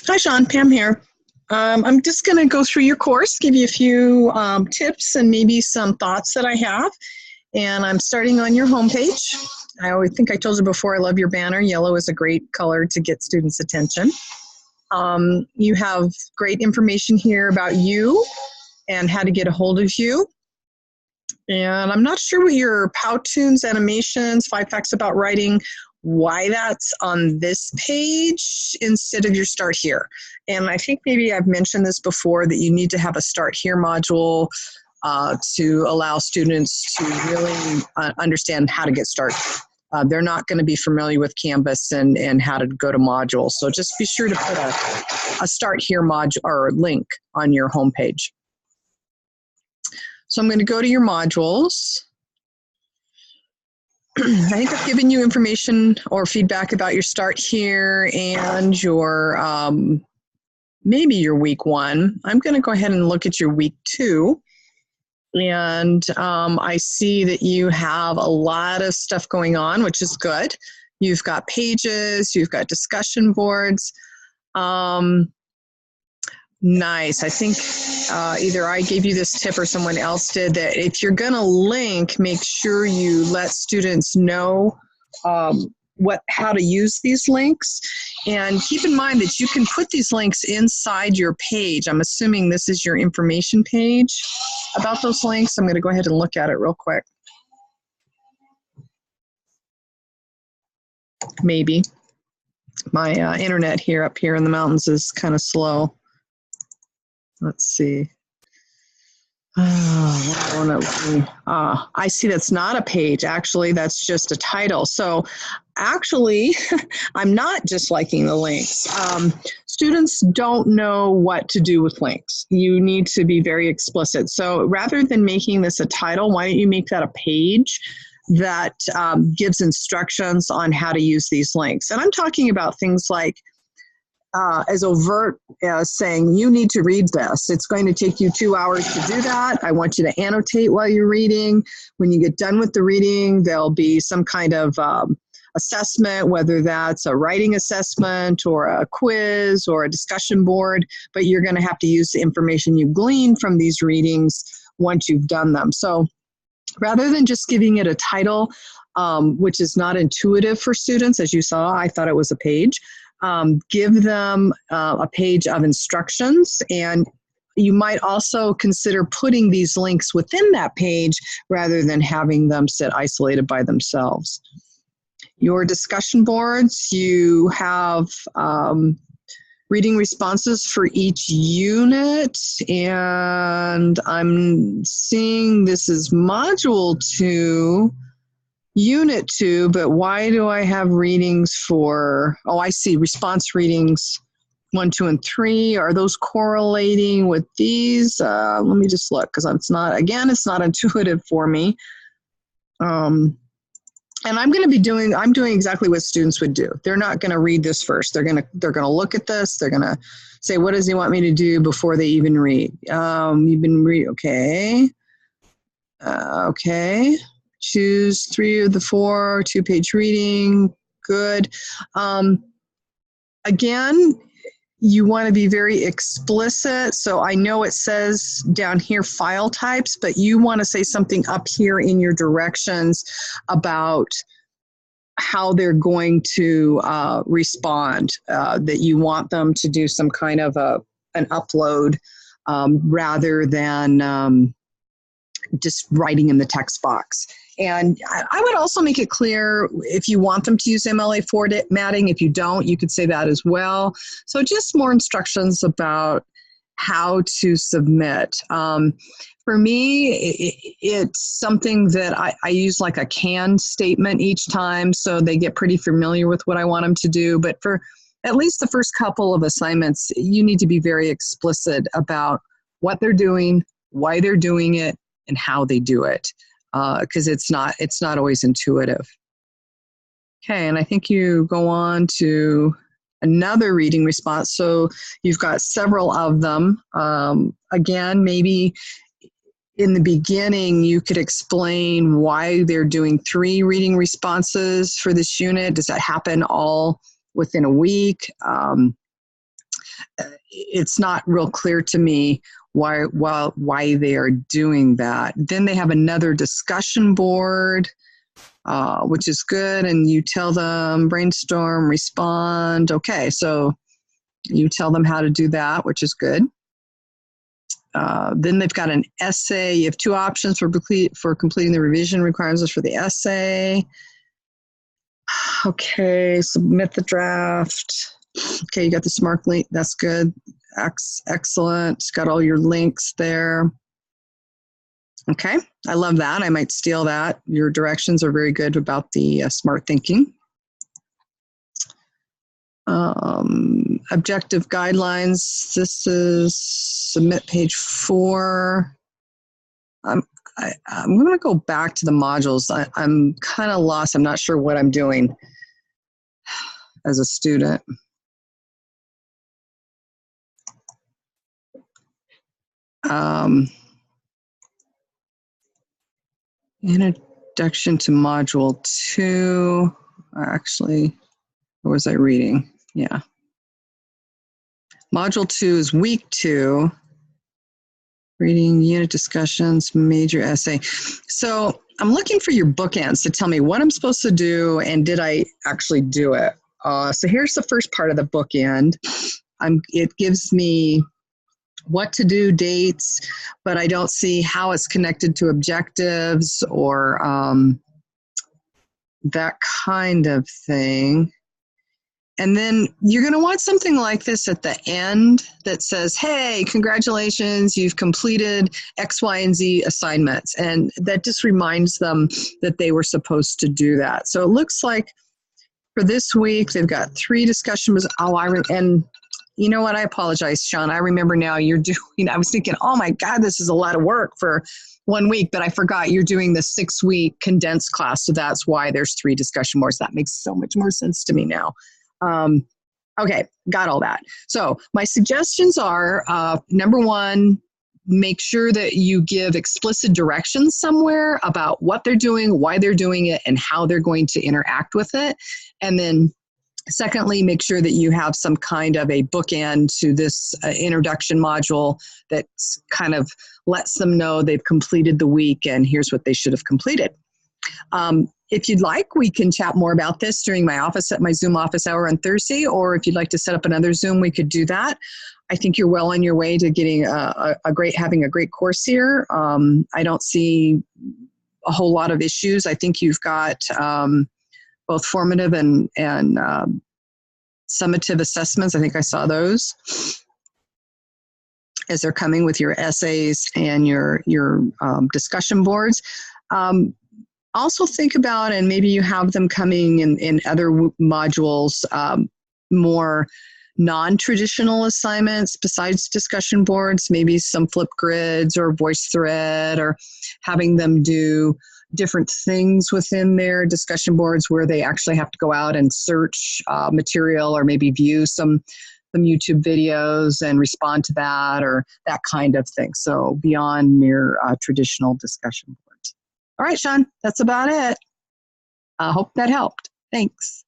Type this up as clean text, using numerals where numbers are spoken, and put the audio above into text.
Hi, Sean. Pam here. I'm just going to go through your course, give you a few tips and maybe some thoughts that I have. And I'm starting on your homepage. I always think I told you before, I love your banner. Yellow is a great color to get students' attention. You have great information here about you and how to get a hold of you. And I'm not sure what your Powtoons animations, 5 facts about writing, why that's on this page instead of your Start Here. And I think maybe I've mentioned this before, that you need to have a Start Here module to allow students to really understand how to get started. They're not going to be familiar with Canvas and how to go to modules. So just be sure to put a Start Here module or link on your homepage. So I'm going to go to your modules. I think I've given you information or feedback about your Start Here and your maybe your week 1. I'm going to go ahead and look at your week 2. And I see that you have a lot of stuff going on, which is good. You've got pages, you've got discussion boards. Nice. I think either I gave you this tip or someone else did, that if you're going to link, make sure you let students know how to use these links. And keep in mind that you can put these links inside your page. I'm assuming this is your information page about those links. I'm going to go ahead and look at it real quick. Maybe. My internet here up here in the mountains is kind of slow. Let's see. I see that's not a page. Actually, that's just a title. So actually, I'm not just liking the links. Students don't know what to do with links. You need to be very explicit. So rather than making this a title, why don't you make that a page that gives instructions on how to use these links? And I'm talking about things like as overt as saying, you need to read this. It's going to take you 2 hours to do that. I want you to annotate while you're reading. When you get done with the reading, there'll be some kind of assessment, whether that's a writing assessment or a quiz or a discussion board, but you're going to have to use the information you gleaned from these readings once you've done them. So rather than just giving it a title, which is not intuitive for students, as you saw, I thought it was a page. Give them a page of instructions, and you might also consider putting these links within that page rather than having them sit isolated by themselves. Your discussion boards, you have reading responses for each unit, and I'm seeing this is Module 2. Unit 2, but why do I have readings for, oh, I see, response readings 1, 2, and 3. Are those correlating with these? Let me just look, because it's not, again, it's not intuitive for me. And I'm doing exactly what students would do. They're not going to read this first. They're going to look at this. They're going to say, what does he want me to do before they even read? Okay. Okay. Choose 3 of the 4, 2-page reading, good. Again, you want to be very explicit. So I know it says down here file types, but you want to say something up here in your directions about how they're going to respond, that you want them to do some kind of an upload rather than just writing in the text box. And I would also make it clear if you want them to use MLA formatting. If you don't, you could say that as well. So just more instructions about how to submit. For me, it's something that I use like a can statement each time, so they get pretty familiar with what I want them to do. But for at least the first couple of assignments, you need to be very explicit about what they're doing, why they're doing it, and how they do it. Because it's not always intuitive. Okay, and I think you go on to another reading response. So you've got several of them. Again, maybe in the beginning you could explain why they're doing 3 reading responses for this unit. Does that happen all within a week? it's not real clear to me why they are doing that. Then they have another discussion board, which is good, and you tell them brainstorm, respond. Okay, so you tell them how to do that, which is good. Then they've got an essay. You have two options for completing the revision requirements for the essay. Okay, submit the draft. Okay, you got the SMART link. That's good. Excellent. It's got all your links there. Okay, I love that. I might steal that. Your directions are very good about the SMART thinking. Objective guidelines. This is submit page 4. I'm going to go back to the modules. I'm kind of lost. I'm not sure what I'm doing as a student. Introduction to module 2. Actually, what was I reading? Yeah. Module 2 is week 2. Reading, unit discussions, major essay. So I'm looking for your bookends to tell me what I'm supposed to do and did I actually do it. So here's the first part of the bookend. It gives me what to do, dates, but I don't see how it's connected to objectives or that kind of thing. And then you're going to want something like this at the end that says, hey, congratulations, you've completed X, Y, and Z assignments. And that just reminds them that they were supposed to do that. So it looks like for this week, they've got 3 discussions. And you know what? I apologize, Sean. I remember now you're doing, I was thinking, oh my God, this is a lot of work for 1 week, but I forgot you're doing the 6-week condensed class. So that's why there's 3 discussion boards. That makes so much more sense to me now. Okay, got all that. So my suggestions are, number 1, make sure that you give explicit directions somewhere about what they're doing, why they're doing it, and how they're going to interact with it. And then secondly, make sure that you have some kind of a bookend to this introduction module that kind of lets them know they've completed the week and here's what they should have completed. If you'd like, we can chat more about this during my Zoom office hour on Thursday, or if you'd like to set up another Zoom, we could do that. I think you're well on your way to getting having a great course here. I don't see a whole lot of issues. I think you've got both formative and summative assessments. I think I saw those as they're coming with your essays and your discussion boards. Also think about, and maybe you have them coming in other modules, more non-traditional assignments besides discussion boards, maybe some Flipgrids or VoiceThread, or having them do different things within their discussion boards where they actually have to go out and search material or maybe view some YouTube videos and respond to that or that kind of thing. So beyond mere traditional discussion boards. All right, Sean, that's about it. I hope that helped. Thanks.